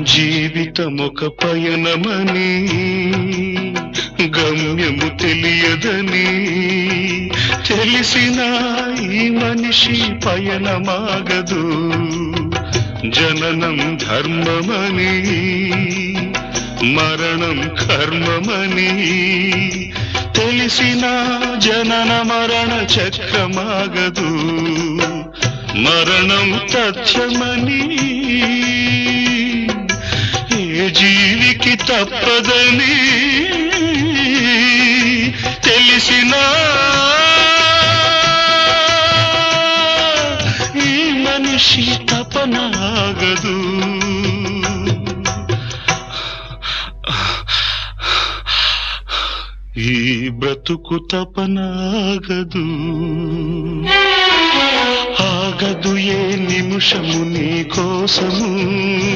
జీవితమొక పయనమని గమ్యము తెలియదని తెలిసిన ఈ మనిషి పయనమాగదు. జననం ధర్మమని మరణం కర్మమని తెలిసిన జనన మరణ చక్రమాగదు. మరణం తథ్యమని ఏ జీవికి తప్పదని తెలిసిన ఈ మనిషి తపనాగదు. ఈ బ్రతుకు తపనాగదు. ఆగదు ఏ నిమిషము నీ కోసము.